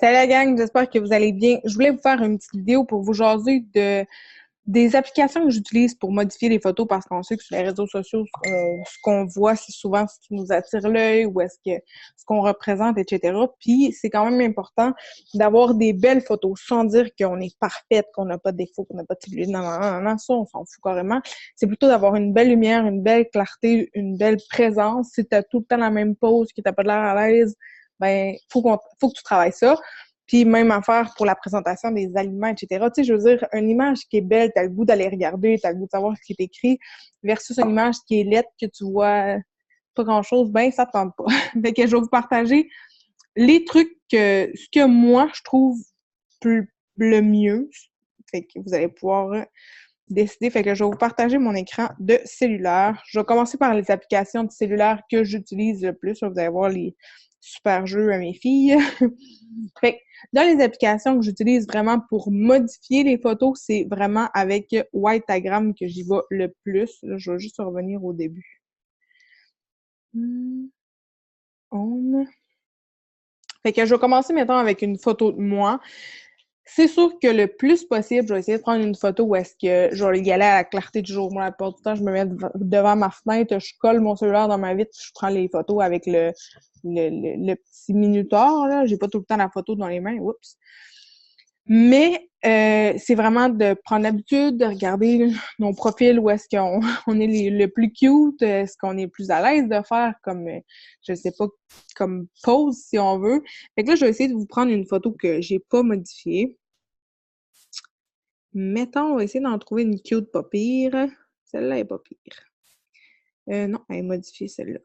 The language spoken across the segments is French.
Salut la gang, j'espère que vous allez bien. Je voulais vous faire une petite vidéo pour vous jaser des applications que j'utilise pour modifier les photos parce qu'on sait que sur les réseaux sociaux, ce qu'on voit, c'est souvent ce qui nous attire l'œil ou ce qu'on représente, etc. Puis c'est quand même important d'avoir des belles photos sans dire qu'on est parfaite, qu'on n'a pas de défauts, qu'on n'a pas de cellulite. Non, non, non, non, ça, on s'en fout carrément. C'est plutôt d'avoir une belle lumière, une belle clarté, une belle présence. Si t'as tout le temps la même pose, que t'as pas de l'air à l'aise, ben, faut que tu travailles ça. Puis même affaire pour la présentation des aliments, etc. Tu sais, je veux dire, une image qui est belle, t'as le goût d'aller regarder, t'as le goût de savoir ce qui est écrit, versus une image qui est laide, que tu vois pas grand-chose, ben ça te tente pas. Fait que je vais vous partager les trucs ce que moi, je trouve le mieux. Fait que vous allez pouvoir décider. Fait que je vais vous partager mon écran de cellulaire. Je vais commencer par les applications de cellulaire que j'utilise le plus. Vous allez voir les super jeux à mes filles. Fait que dans les applications que j'utilise vraiment pour modifier les photos, c'est vraiment avec Whitagram que j'y vais le plus. Là, je vais juste revenir au début. Home. Fait que je vais commencer, mettons, avec une photo de moi. C'est sûr que le plus possible, je vais essayer de prendre une photo où est-ce que je vais y aller à la clarté du jour. Moi, la plupart du temps, je me mets devant ma fenêtre, je colle mon cellulaire dans ma vitre, puis je prends les photos avec le petit minuteur, là. J'ai pas tout le temps la photo dans les mains. Oups. Mais c'est vraiment de prendre l'habitude de regarder nos profils où est-ce qu'on on est le plus cute, ce qu'on est le plus à l'aise de faire comme, je sais pas, comme pose si on veut. Fait que là, je vais essayer de vous prendre une photo que j'ai pas modifiée. Mettons, on va essayer d'en trouver une cute pas pire. Celle-là est pas pire. Non, elle est modifiée, celle-là.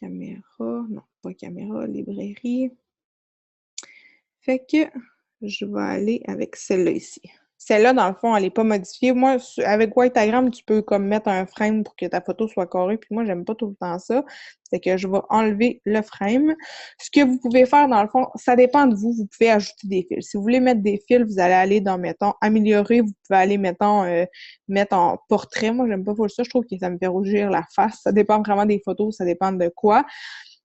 Caméra, non, pas caméra, librairie. Fait que je vais aller avec celle-là ici. Celle-là, dans le fond, elle n'est pas modifiée. Moi, avec Whitagram, tu peux comme mettre un frame pour que ta photo soit carrée. Puis moi, j'aime pas tout le temps ça. C'est que je vais enlever le frame. Ce que vous pouvez faire, dans le fond, ça dépend de vous. Vous pouvez ajouter des fils. Si vous voulez mettre des fils, vous allez aller dans, mettons, améliorer. Vous pouvez aller, mettons, mettre en portrait. Moi, j'aime pas ça. Je trouve que ça me fait rougir la face. Ça dépend vraiment des photos. Ça dépend de quoi.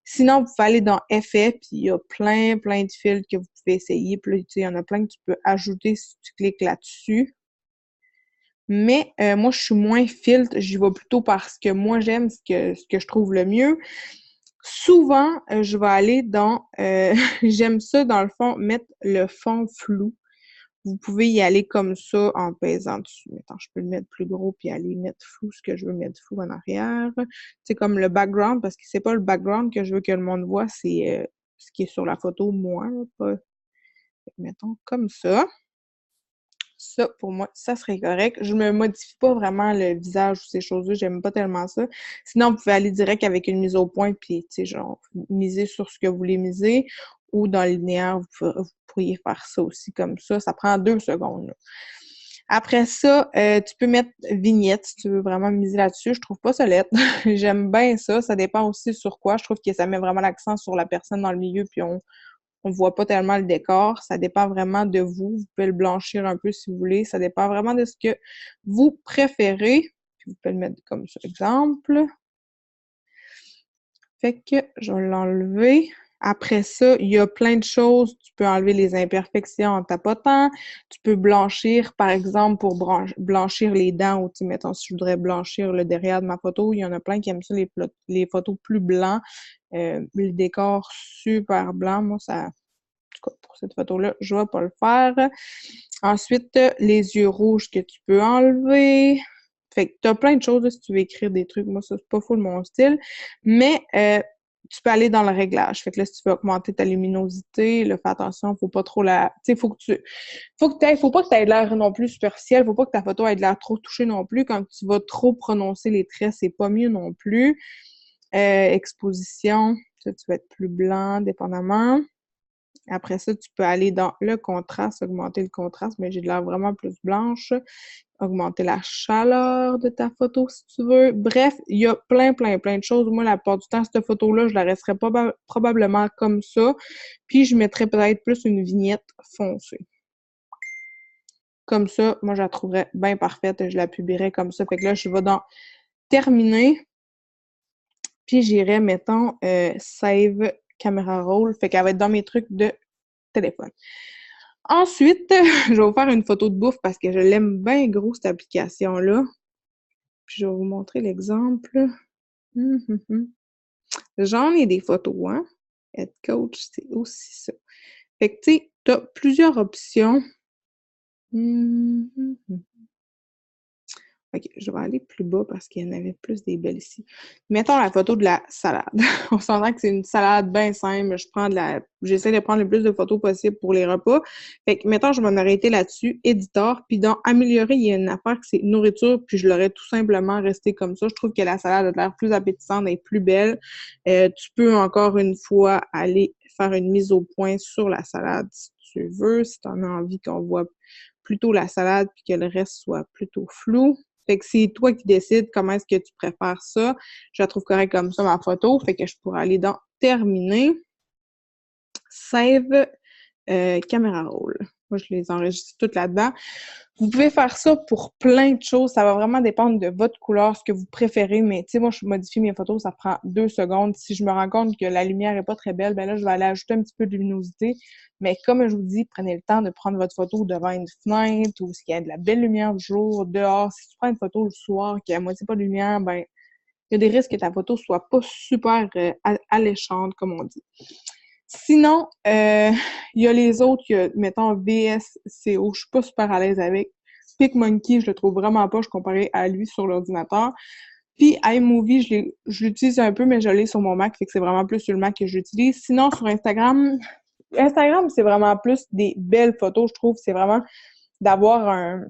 Sinon, vous pouvez aller dans Effets, puis il y a plein de fils que vous pouvez essayer. Puis là, il y en a plein que tu peux ajouter si tu cliques là-dessus. Mais moi, je suis moins filtre. J'y vais plutôt parce que moi, j'aime ce que je trouve le mieux. Souvent, je vais aller dans... j'aime ça, dans le fond, mettre le fond flou. Vous pouvez y aller comme ça en pesant dessus. Attends, je peux le mettre plus gros puis aller mettre flou ce que je veux mettre flou en arrière. C'est comme le background, parce que c'est pas le background que je veux que le monde voit, c'est ce qui est sur la photo, moi. Là, pas... Mettons comme ça. Ça, pour moi, ça serait correct. Je me modifie pas vraiment le visage ou ces choses-là. J'aime pas tellement ça. Sinon, vous pouvez aller direct avec une mise au point puis, tu sais, genre, miser sur ce que vous voulez miser. Ou dans le linéaire, vous pourriez faire ça aussi comme ça. Ça prend 2 secondes, là. Après ça, tu peux mettre vignette si tu veux vraiment miser là-dessus. Je trouve pas ça laid. J'aime bien ça. Ça dépend aussi sur quoi. Je trouve que ça met vraiment l'accent sur la personne dans le milieu puis on voit pas tellement le décor. Ça dépend vraiment de vous. Vous pouvez le blanchir un peu si vous voulez. Ça dépend vraiment de ce que vous préférez. Puis vous pouvez le mettre comme ça, exemple. Fait que je vais l'enlever. Après ça, il y a plein de choses. Tu peux enlever les imperfections en tapotant. Tu peux blanchir, par exemple, pour blanchir les dents. Ou, tu sais, mettons, si je voudrais blanchir le derrière de ma photo, il y en a plein qui aiment ça, les photos plus blancs. Le décor super blanc, moi, ça... En tout cas, pour cette photo-là, je vais pas le faire. Ensuite, les yeux rouges que tu peux enlever. Fait que t'as plein de choses là, si tu veux écrire des trucs. Moi, ça, c'est pas full mon style. Mais tu peux aller dans le réglage. Fait que là, si tu veux augmenter ta luminosité, là, fais attention, faut pas trop la... Tu sais, faut pas que t'aies l'air non plus superficiel, faut pas que ta photo ait de l'air trop touchée non plus. Quand tu vas trop prononcer les traits, c'est pas mieux non plus. Exposition, ça, tu vas être plus blanc, dépendamment. Après ça, tu peux aller dans le contraste, augmenter le contraste, mais j'ai de l'air vraiment plus blanche. Augmenter la chaleur de ta photo si tu veux. Bref, il y a plein de choses. Moi, la plupart du temps, cette photo-là, je la resterais probablement comme ça. Puis, je mettrais peut-être plus une vignette foncée. Comme ça, moi, je la trouverais bien parfaite et je la publierais comme ça. Fait que là, je vais dans Terminer. Puis, j'irais, mettons, Save caméra roll. Fait qu'elle va être dans mes trucs de téléphone. Ensuite, je vais vous faire une photo de bouffe parce que je l'aime bien gros, cette application-là. Puis je vais vous montrer l'exemple. J'en ai des photos, hein. Head coach, c'est aussi ça. Fait que, tu sais, tu as plusieurs options. OK, je vais aller plus bas parce qu'il y en avait plus des belles ici. Mettons la photo de la salade. On s'entend que c'est une salade bien simple. J'essaie de prendre le plus de photos possible pour les repas. Fait que, mettons, je vais m'arrêter là-dessus, éditeur, puis dans améliorer, il y a une affaire que c'est nourriture, puis je l'aurais tout simplement resté comme ça. Je trouve que la salade a l'air plus appétissante et plus belle. Tu peux encore une fois aller faire une mise au point sur la salade si tu veux, si tu en as envie qu'on voit plutôt la salade puis que le reste soit plutôt flou. Fait que c'est toi qui décides comment est-ce que tu préfères ça. Je la trouve correcte comme ça, ma photo. Fait que je pourrais aller dans Terminer. Save caméra roll. Moi, je les enregistre toutes là-dedans. Vous pouvez faire ça pour plein de choses. Ça va vraiment dépendre de votre couleur, ce que vous préférez. Mais tu sais, moi, je modifie mes photos, ça prend 2 secondes. Si je me rends compte que la lumière est pas très belle, ben là, je vais aller ajouter un petit peu de luminosité. Mais comme je vous dis, prenez le temps de prendre votre photo devant une fenêtre ou s'il y a de la belle lumière du jour, dehors. Si tu prends une photo le soir, qu'il y a à moitié pas de lumière, ben il y a des risques que ta photo soit pas super alléchante, comme on dit. Sinon, il y a les autres, mettons, VSCO, je suis pas super à l'aise avec. PicMonkey, je le trouve vraiment pas, je comparais à lui sur l'ordinateur. Puis iMovie, je l'utilise un peu, mais je l'ai sur mon Mac, fait que c'est vraiment plus sur le Mac que j'utilise. Sinon, sur Instagram, c'est vraiment plus des belles photos, je trouve. C'est vraiment d'avoir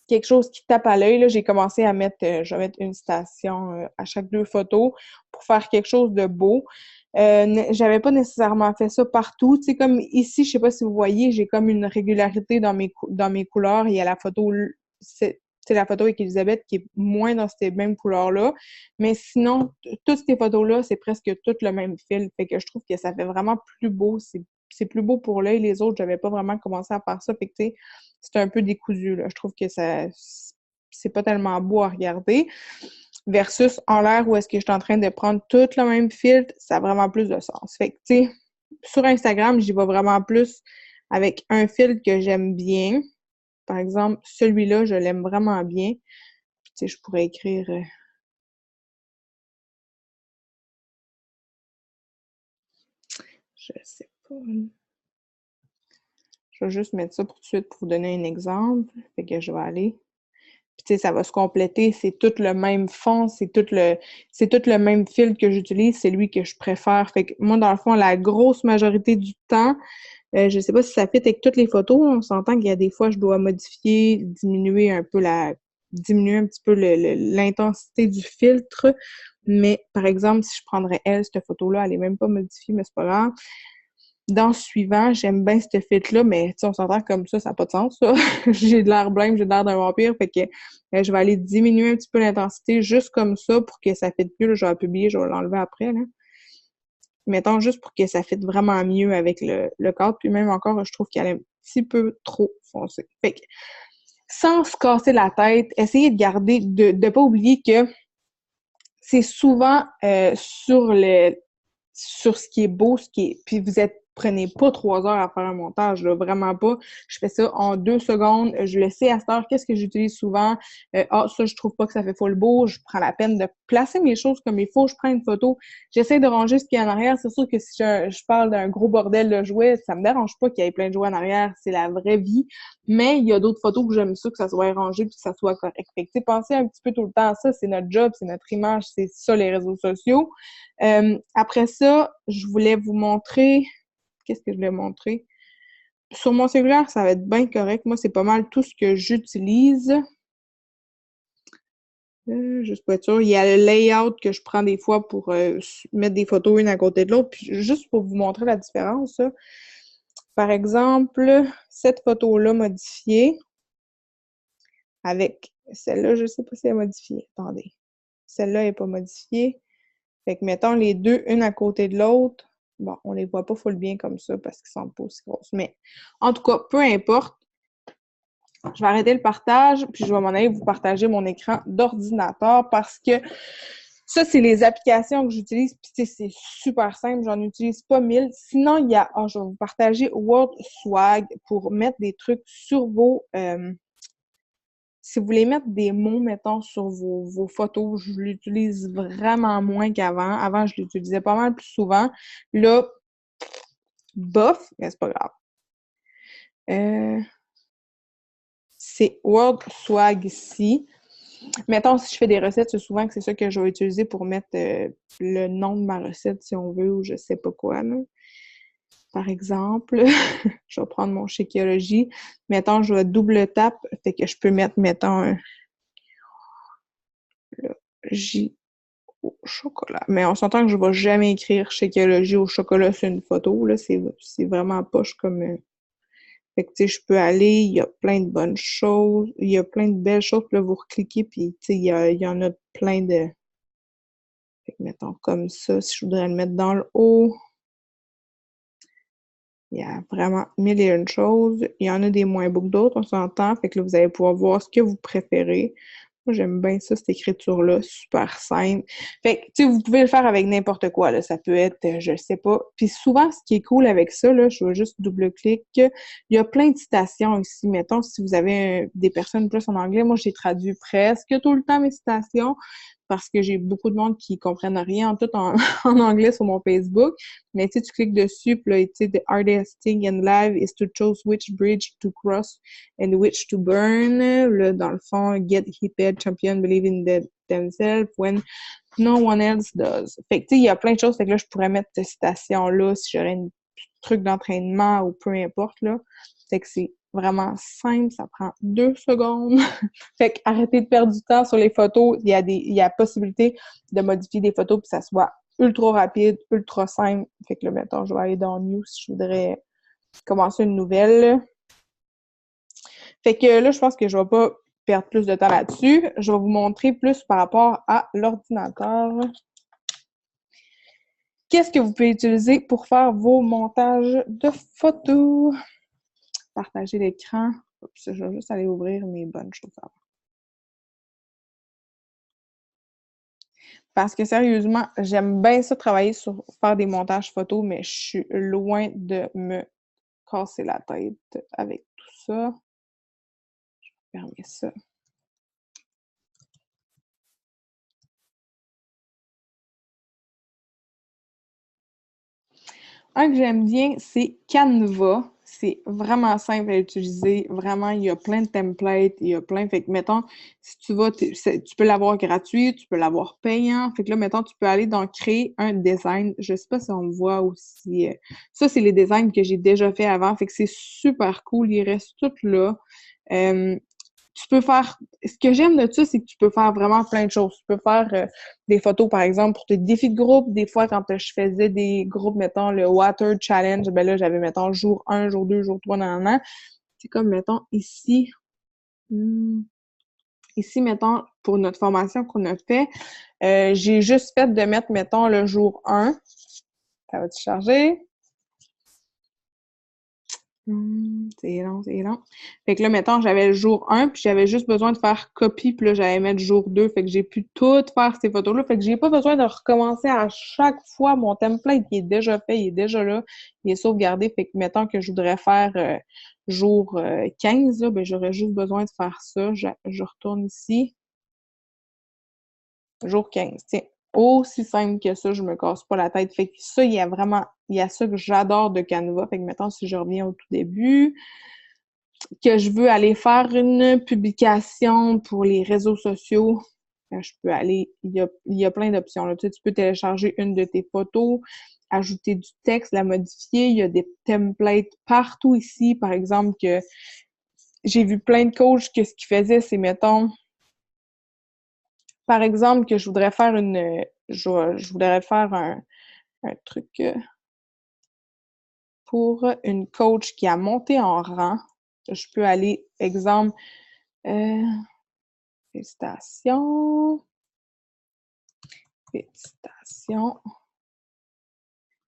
quelque chose qui tape à l'œil. Là, j'ai commencé à je vais mettre une citation à chaque 2 photos pour faire quelque chose de beau. J'avais pas nécessairement fait ça partout. Tu sais, comme ici, je sais pas si vous voyez, j'ai comme une régularité dans mes couleurs. Il y a la photo, c'est la photo avec Elisabeth qui est moins dans ces mêmes couleurs-là. Mais sinon, toutes ces photos-là, c'est presque tout le même fil. Fait que je trouve que ça fait vraiment plus beau. C'est plus beau pour l'œil. Les autres, j'avais pas vraiment commencé à faire ça. Fait que, tu sais, c'est un peu décousu, là. Je trouve que c'est pas tellement beau à regarder. Versus en l'air où est-ce que je suis en train de prendre tout le même filtre, ça a vraiment plus de sens. Fait que, tu sais, sur Instagram, j'y vais vraiment plus avec un filtre que j'aime bien. Par exemple, celui-là, je l'aime vraiment bien. Puis, tu sais, je pourrais écrire... je sais pas. Je vais juste mettre ça pour tout de suite pour vous donner un exemple. Fait que je vais aller... Puis, tu sais, ça va se compléter. C'est tout le même fond, c'est tout le même fil que j'utilise. C'est lui que je préfère. Fait que moi, dans le fond, la grosse majorité du temps, je sais pas si ça fit avec toutes les photos. On s'entend qu'il y a des fois, je dois modifier, diminuer un petit peu l'intensité du filtre. Mais, par exemple, si je prendrais cette photo-là, elle est même pas modifiée, mais c'est pas grave. Dans le suivant, j'aime bien ce fit-là, mais tu sais, on s'entend comme ça n'a pas de sens, ça. J'ai de l'air blême, j'ai de l'air d'un vampire, fait que je vais aller diminuer un petit peu l'intensité juste comme ça pour que ça fitte mieux. Là, je vais publier, je vais l'enlever après, là. Mettons juste pour que ça fitte vraiment mieux avec le cadre. Puis même encore, je trouve qu'elle est un petit peu trop foncée. Fait que, sans se casser la tête, essayez de garder, de pas oublier que c'est souvent sur ce qui est beau, puis prenez pas 3 heures à faire un montage, là, vraiment pas. Je fais ça en 2 secondes. Je le sais à cette heure, qu'est-ce que j'utilise souvent? Ça, je trouve pas que ça fait full beau. Je prends la peine de placer mes choses comme il faut. Je prends une photo. J'essaie de ranger ce qu'il y a en arrière. C'est sûr que si je parle d'un gros bordel de jouets, ça me dérange pas qu'il y ait plein de jouets en arrière. C'est la vraie vie. Mais il y a d'autres photos que j'aime ça, que ça soit rangé puis que ça soit correct. Fait que, pensez un petit peu tout le temps à ça. C'est notre job, c'est notre image, c'est ça, les réseaux sociaux. Après ça, je voulais vous montrer... Qu'est-ce que je voulais montrer? Sur mon cellulaire, ça va être bien correct. Moi, c'est pas mal tout ce que j'utilise. Juste pour être sûr. Il y a le layout que je prends des fois pour mettre des photos une à côté de l'autre. Puis juste pour vous montrer la différence, ça. Par exemple, cette photo-là modifiée avec celle-là, je sais pas si elle est modifiée. Attendez. Celle-là n'est pas modifiée. Fait que mettons les deux, une à côté de l'autre. Bon, on les voit pas full bien comme ça parce qu'ils sont pas aussi grosses. Mais en tout cas, peu importe. Je vais arrêter le partage, puis je vais m'en aller vous partager mon écran d'ordinateur parce que Ça, c'est les applications que j'utilise, puis tu sais, c'est super simple, j'en utilise pas 1000. Sinon, il y a, je vais vous partager World Swag pour mettre des trucs sur vos... si vous voulez mettre des mots, mettons, sur vos photos, je l'utilise vraiment moins qu'avant. Avant, je l'utilisais pas mal plus souvent. Là, bof, mais c'est pas grave. C'est World Swag ici. Mettons, si je fais des recettes, c'est souvent que c'est ça que je vais utiliser pour mettre le nom de ma recette, si on veut, ou je sais pas quoi, là. Par exemple, je vais prendre mon Shakeology. Mettons, je vais double tap, fait que je peux mettre, mettons, le J au chocolat. Mais on s'entend que je vais jamais écrire Shakeology au chocolat sur une photo, là. C'est vraiment poche comme... Fait que, tu sais, je peux aller, il y a plein de bonnes choses, il y a plein de belles choses, puis là, vous recliquez, puis, tu sais, il y en a plein de... Fait que, mettons, comme ça, si je voudrais le mettre dans le haut, il y a vraiment mille et une choses. Il y en a des moins beaux que d'autres, on s'entend, fait que là, vous allez pouvoir voir ce que vous préférez. Moi, j'aime bien ça, cette écriture-là, super simple. Fait que, tu sais, vous pouvez le faire avec n'importe quoi, là. Ça peut être, je sais pas. Puis souvent, ce qui est cool avec ça, là, je vais juste double-clic. Il y a plein de citations ici. Mettons, si vous avez des personnes plus en anglais, moi, j'ai traduit presque tout le temps mes citations parce que j'ai beaucoup de monde qui comprennent rien en tout en anglais sur mon Facebook. Mais tu sais, tu cliques dessus, puis là, tu sais, the hardest thing in life is to choose which bridge to cross and which to burn. Là, dans le fond, get hipped, champion, believe in themselves when no one else does. Fait que, tu sais, il y a plein de choses. Fait que là, je pourrais mettre cette citation-là si j'aurais un truc d'entraînement ou peu importe, là. Fait que c'est vraiment simple, ça prend 2 secondes. Fait que arrêtez de perdre du temps sur les photos. Il y a possibilité de modifier des photos pour que ça soit ultra rapide, ultra simple. Fait que là, mettons, je vais aller dans New si je voudrais commencer une nouvelle. Fait que là, je pense que je vais pas perdre plus de temps là-dessus. Je vais vous montrer plus par rapport à l'ordinateur. Qu'est-ce que vous pouvez utiliser pour faire vos montages de photos? Partager l'écran. Oups, je vais juste aller ouvrir mes bonnes choses avant. Parce que sérieusement, j'aime bien ça travailler sur faire des montages photos, mais je suis loin de me casser la tête avec tout ça. Je vais fermer ça. Un que j'aime bien, c'est Canva. C'est vraiment simple à utiliser. Vraiment, il y a plein de templates, il y a plein. Fait que, mettons, si tu vas, tu peux l'avoir gratuit, tu peux l'avoir payant. Fait que là, mettons, tu peux aller dans créer un design. Je sais pas si on me voit aussi. Ça, c'est les designs que j'ai déjà fait avant. Fait que c'est super cool. Ils restent tous là. Tu peux faire. Ce que j'aime de ça, c'est que tu peux faire vraiment plein de choses. Tu peux faire des photos, par exemple, pour tes défis de groupe. Des fois, quand je faisais des groupes, mettons, le Water Challenge, ben là, j'avais, mettons, jour 1, jour 2, jour 3, nan. C'est comme, mettons, ici. Ici, mettons, pour notre formation qu'on a fait, j'ai juste fait de mettre, mettons, le jour 1. Ça va-tu charger? C'est long, c'est long. Fait que là, mettons, j'avais le jour 1, puis j'avais juste besoin de faire copie, puis là, j'allais mettre jour 2. Fait que j'ai pu tout faire ces photos-là. Fait que j'ai pas besoin de recommencer à chaque fois. Mon template, il est déjà fait, il est déjà là, il est sauvegardé. Fait que, mettons que je voudrais faire jour 15, là, ben, j'aurais juste besoin de faire ça. Je retourne ici. Jour 15, tiens. Aussi simple que ça, je me casse pas la tête. Fait que ça, il y a ça que j'adore de Canva. Fait que, mettons, si je reviens au tout début, que je veux aller faire une publication pour les réseaux sociaux, je peux aller, il y a plein d'options, là. Tu sais, tu peux télécharger une de tes photos, ajouter du texte, la modifier. Il y a des templates partout ici. Par exemple, que j'ai vu plein de coachs que ce qu'ils faisaient, c'est, mettons, par exemple, que je voudrais faire je voudrais faire un truc pour une coach qui a monté en rang. Je peux aller, exemple, euh, félicitations. Félicitations.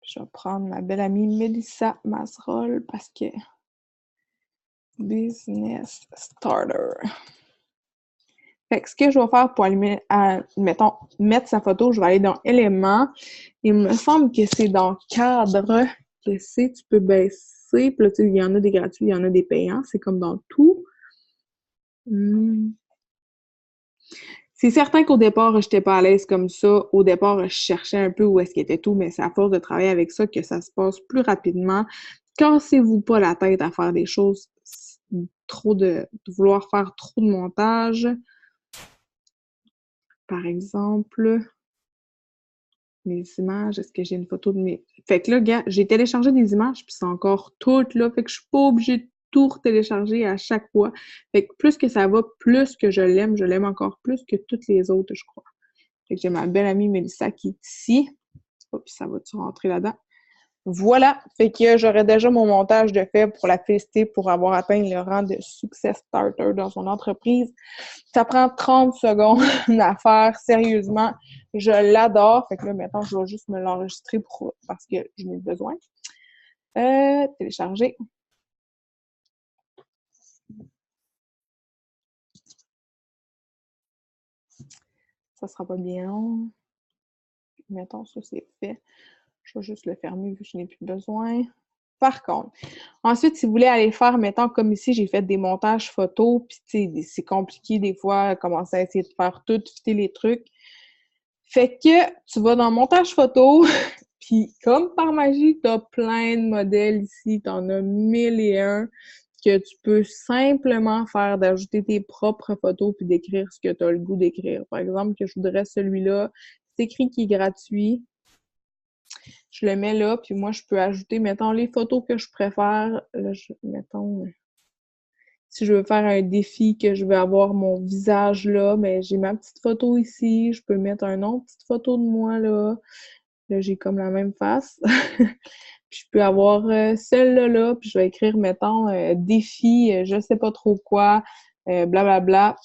Je vais prendre ma belle amie Mélissa Masserol parce que Business Starter. Fait que ce que je vais faire pour mettons, mettre sa photo, je vais aller dans Éléments. Il me semble que c'est dans Cadre que c'est, tu peux baisser. Puis là, tu sais, il y en a des gratuits, il y en a des payants. C'est comme dans tout. C'est certain qu'au départ, j'étais pas à l'aise comme ça. Au départ, je cherchais un peu où est-ce qu'il était tout, mais c'est à force de travailler avec ça que ça se passe plus rapidement. Cassez-vous pas la tête à faire des choses, de vouloir faire trop de montage. Par exemple, mes images, est-ce que j'ai une photo de mes... Fait que là, gars, j'ai téléchargé des images, puis c'est encore toutes là, fait que je suis pas obligée de tout télécharger à chaque fois. Fait que plus que ça va, plus que je l'aime encore plus que toutes les autres, je crois. Fait que j'ai ma belle amie Mélissa qui est ici. Oh, puis ça va-tu rentrer là-dedans? Voilà! Fait que j'aurais déjà mon montage de fait pour la féliciter pour avoir atteint le rang de success starter dans son entreprise. Ça prend 30 secondes à faire, sérieusement. Je l'adore. Fait que là, maintenant, je vais juste me l'enregistrer parce que je n'ai besoin. Télécharger. Ça sera pas bien long. Mettons, ça, c'est fait. Je vais juste le fermer vu que je n'ai plus besoin. Par contre, ensuite, si vous voulez aller faire, mettons, comme ici, j'ai fait des montages photos, puis tu sais, c'est compliqué des fois, commencer à essayer de faire tout, fitter les trucs. Fait que tu vas dans montage photo, puis comme par magie, t'as plein de modèles ici, t'en as 1001 que tu peux simplement faire d'ajouter tes propres photos puis d'écrire ce que tu as le goût d'écrire. Par exemple, que je voudrais celui-là, c'est écrit qui est gratuit. Je le mets là, puis moi, je peux ajouter, mettons, les photos que je préfère. Là, mettons, si je veux faire un défi que je veux avoir mon visage là, mais j'ai ma petite photo ici. Je peux mettre une autre petite photo de moi là. Là, j'ai comme la même face. Puis je peux avoir celle-là là, puis je vais écrire, mettons, défi, je sais pas trop quoi, blablabla.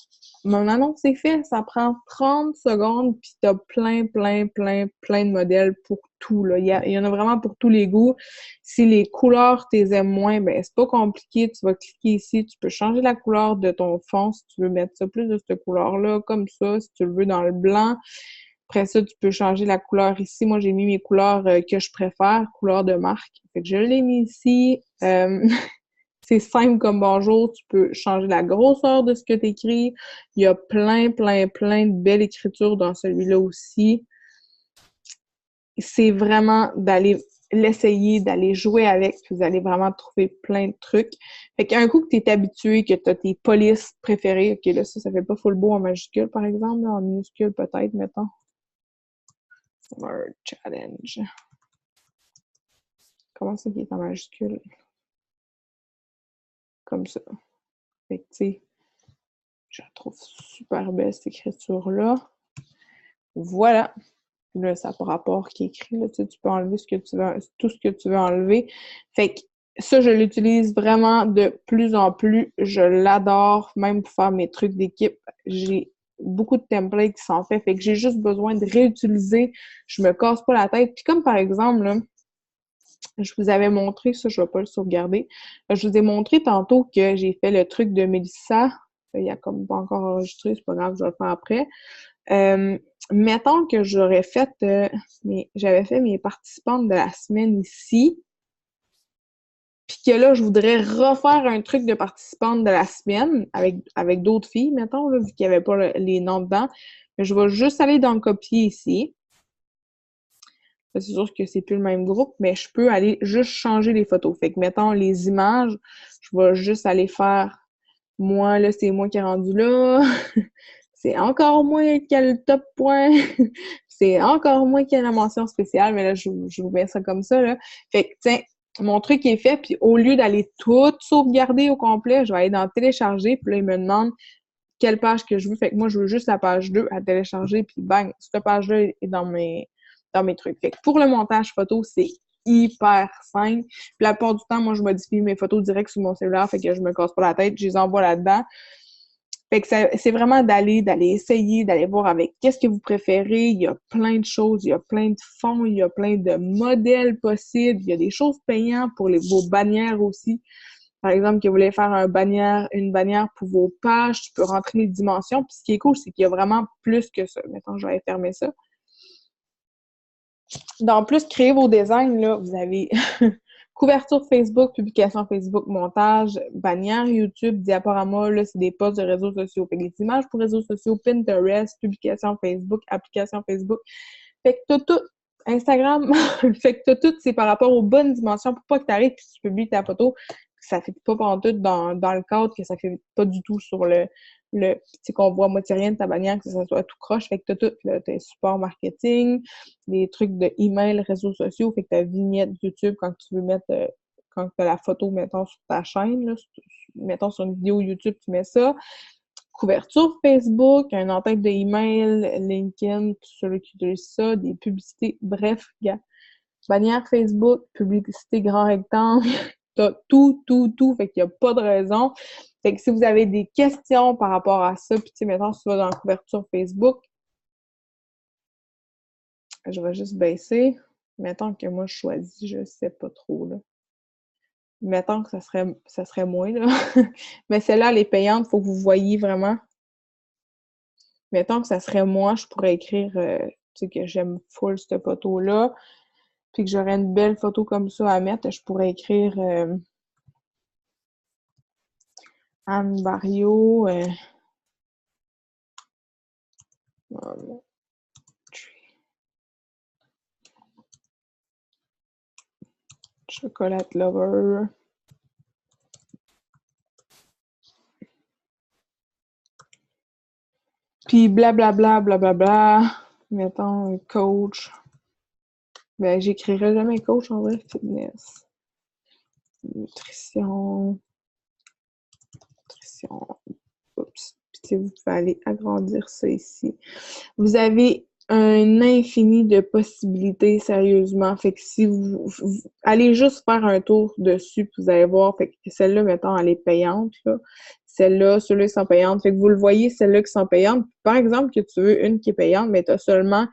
Mon annonce c'est fait, ça prend 30 secondes, puis t'as plein de modèles pour tout, là. Il y en a vraiment pour tous les goûts. Si les couleurs t'es aimes moins, ben c'est pas compliqué, tu vas cliquer ici, tu peux changer la couleur de ton fond si tu veux mettre ça plus de cette couleur-là, comme ça, si tu le veux dans le blanc. Après ça, tu peux changer la couleur ici. Moi, j'ai mis mes couleurs que je préfère, couleurs de marque. Fait que je l'ai mis ici. C'est simple comme bonjour. Tu peux changer la grosseur de ce que tu écris. Il y a plein de belles écritures dans celui-là aussi. C'est vraiment d'aller l'essayer, d'aller jouer avec, puis vous allez vraiment trouver plein de trucs. Fait qu'un coup que tu es habitué, que tu as tes polices préférées, ok, là, ça fait pas full beau en majuscule, par exemple, là, en minuscule peut-être, mettons. Word challenge. Comment ça qui est en majuscule? Comme ça. Fait que, tu sais, je la trouve super belle, cette écriture-là. Voilà. Là, ça par rapport qui est écrit, là, tu peux enlever ce que tu veux, tout ce que tu veux enlever. Fait que ça, je l'utilise vraiment de plus en plus. Je l'adore, même pour faire mes trucs d'équipe. J'ai beaucoup de templates qui sont faits, fait que j'ai juste besoin de réutiliser. Je me casse pas la tête. Puis comme par exemple, là, je vous avais montré, ça, je vais pas le sauvegarder. Je vous ai montré tantôt que j'ai fait le truc de Mélissa. Il y a comme pas encore enregistré, c'est pas grave, je vais le faire après. Mettons que j'aurais fait, j'avais fait mes participantes de la semaine ici, puis que là, je voudrais refaire un truc de participantes de la semaine avec d'autres filles, mettons, là, vu qu'il n'y avait pas les noms dedans. Mais je vais juste aller dans le copier ici. C'est sûr que c'est plus le même groupe, mais je peux aller juste changer les photos. Fait que, mettons, les images, je vais juste aller faire moi, là, c'est moi qui est rendu là. C'est encore moi qui a le top point. C'est encore moi qui a la mention spéciale, mais là, je vous mets ça comme ça, là. Fait que, tiens, mon truc est fait, puis au lieu d'aller tout sauvegarder au complet, je vais aller dans télécharger, puis là, il me demande quelle page que je veux. Fait que moi, je veux juste la page 2 à télécharger, puis bang, cette page-là est dans mes trucs. Fait que pour le montage photo, c'est hyper simple. Puis la plupart du temps, moi, je modifie mes photos direct sur mon cellulaire, fait que je me casse pas la tête, je les envoie là-dedans. Fait que c'est vraiment d'aller essayer, d'aller voir avec qu'est-ce que vous préférez. Il y a plein de choses, il y a plein de fonds, il y a plein de modèles possibles, il y a des choses payantes pour vos bannières aussi. par exemple, que vous voulez faire une bannière pour vos pages, tu peux rentrer les dimensions. Puis ce qui est cool, c'est qu'il y a vraiment plus que ça. Mettons, je vais fermer ça. Dans plus, créer vos designs, là, vous avez couverture Facebook, publication Facebook, montage, bannière YouTube, diaporama, là, c'est des posts de réseaux sociaux. Fait que les images pour réseaux sociaux, Pinterest, publication Facebook, application Facebook. Fait que t'as tout. Instagram, fait que t'as tout, c'est par rapport aux bonnes dimensions pour pas que t'arrives puis tu publies ta photo, que ça fait pas pantoute dans le cadre, que ça fait pas du tout sur tu sais, qu'on voit à moitié rien de ta bannière, que ça soit tout croche. Fait que t'as tout, là, tes supports marketing, les trucs de email, réseaux sociaux, fait que ta vignette YouTube quand tu veux mettre, quand t'as la photo, mettons, sur ta chaîne, là, mettons sur une vidéo YouTube, tu mets ça. Couverture Facebook, un en-tête de email, LinkedIn, tous ceux qui utilisent ça, des publicités, bref, gars. Bannière Facebook, publicité grand rectangle, t'as tout, fait qu'il n'y a pas de raison. Fait que si vous avez des questions par rapport à ça, puis tu sais, mettons, si tu vas dans la couverture Facebook, je vais juste baisser. Mettons que moi, je choisis, je sais pas trop, là. Mettons que ça serait moins, là. Mais celle-là, elle est payante, faut que vous voyiez vraiment. Mettons que ça serait moi, je pourrais écrire, tu sais, que j'aime full cette photo-là, puis que j'aurais une belle photo comme ça à mettre, je pourrais écrire Anne Barrio, chocolate lover. Puis blablabla, blablabla. Mettons coach. Ben, j'écrirais jamais coach en vrai, fitness. Nutrition. Oups. Puis vous pouvez aller agrandir ça ici. Vous avez un infini de possibilités, sérieusement. Fait que si vous allez juste faire un tour dessus, puis vous allez voir, fait que celle-là, mettons, elle est payante, là. Celle-là, ceux-là qui sont payantes. Fait que vous le voyez, celles-là qui sont payantes. Par exemple, que tu veux une qui est payante, mais tu as seulement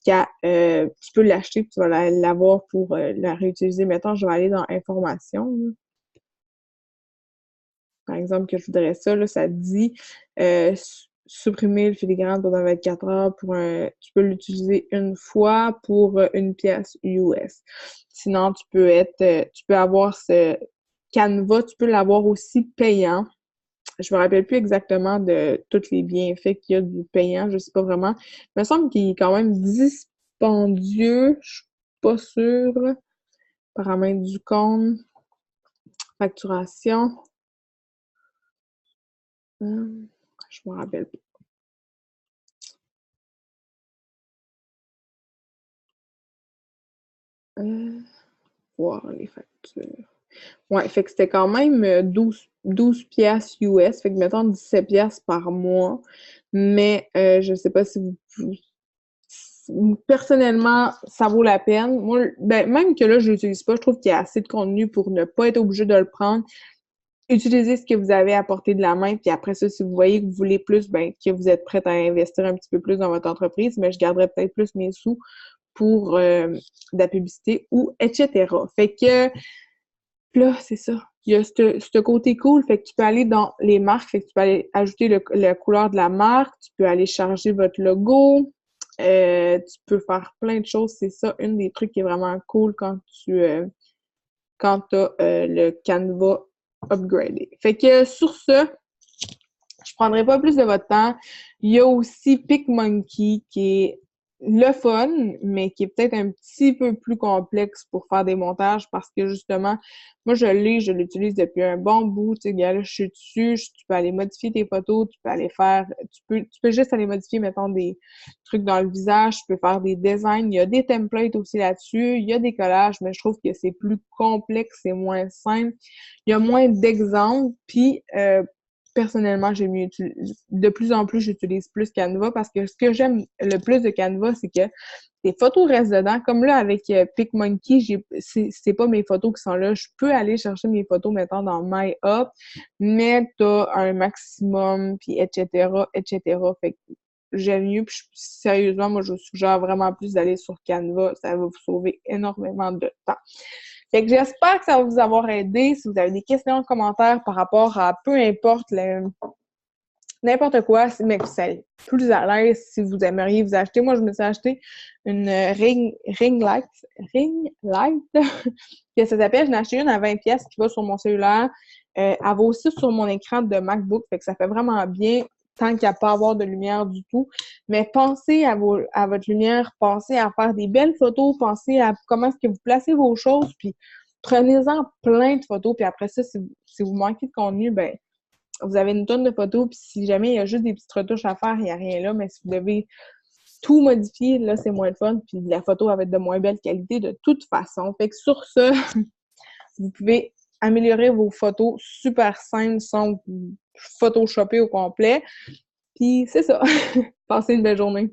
qu'à, tu peux l'acheter, puis tu vas l'avoir pour la réutiliser. Mettons, je vais aller dans Informations. Par exemple, que je voudrais ça, là, ça te dit supprimer le filigrane pendant 24 heures tu peux l'utiliser une fois pour une pièce US. Sinon, tu peux avoir ce Canva, tu peux l'avoir aussi payant. Je me rappelle plus exactement de tous les bienfaits qu'il y a du payant, je sais pas vraiment. Il me semble qu'il est quand même dispendieux, je suis pas sûre. Paramètres du compte, facturation. Je me rappelle pas. Voir les factures. Ouais, fait que c'était quand même 12 piastres US, fait que mettons 17 piastres par mois. Mais je sais pas si personnellement, ça vaut la peine. Moi, ben, même que là, je l'utilise pas, je trouve qu'il y a assez de contenu pour ne pas être obligé de le prendre. Utilisez ce que vous avez à portée de la main, puis après ça, si vous voyez que vous voulez plus, ben, que vous êtes prête à investir un petit peu plus dans votre entreprise, mais je garderais peut-être plus mes sous pour de la publicité ou etc. Fait que là, c'est ça. Il y a ce côté cool, fait que tu peux aller dans les marques, fait que tu peux aller ajouter la couleur de la marque, tu peux aller charger votre logo, tu peux faire plein de choses. C'est ça, une des trucs qui est vraiment cool quand tu as le Canva upgradé. Fait que sur ce, je prendrai pas plus de votre temps. Il y a aussi PicMonkey qui est le fun, mais qui est peut-être un petit peu plus complexe pour faire des montages parce que justement, moi je l'utilise depuis un bon bout. Tu sais, là, je suis dessus, tu peux aller modifier tes photos, tu peux aller faire, tu peux juste aller modifier, mettons, des trucs dans le visage, tu peux faire des designs. Il y a des templates aussi là-dessus, il y a des collages, mais je trouve que c'est plus complexe, c'est moins simple. Il y a moins d'exemples, puis personnellement, de plus en plus, j'utilise plus Canva parce que ce que j'aime le plus de Canva, c'est que les photos restent dedans. Comme là, avec PicMonkey, c'est pas mes photos qui sont là. Je peux aller chercher mes photos, mettons, dans My Up, mais t'as un maximum, puis etc., etc. Fait que j'aime mieux, puis sérieusement, moi, je vous suggère vraiment plus d'aller sur Canva. Ça va vous sauver énormément de temps. Fait que j'espère que ça va vous avoir aidé. Si vous avez des questions en commentaire par rapport à peu importe n'importe quoi, mais que vous êtes plus à l'aise si vous aimeriez vous acheter. Moi, je me suis acheté une ring light, que ça s'appelle. Je l'ai acheté une à 20$ qui va sur mon cellulaire. Elle va aussi sur mon écran de MacBook, fait que ça fait vraiment bien tant qu'il n'y a pas à avoir de lumière du tout. Mais pensez à votre lumière, pensez à faire des belles photos, pensez à comment est-ce que vous placez vos choses, puis prenez-en plein de photos, puis après ça, si vous manquez de contenu, ben vous avez une tonne de photos, puis si jamais il y a juste des petites retouches à faire, il n'y a rien là, mais si vous devez tout modifier, là, c'est moins de fun, puis la photo va être de moins belle qualité de toute façon. Fait que sur ça, vous pouvez améliorer vos photos super simples sans vous photoshopper au complet. Puis c'est ça. Passez une belle journée.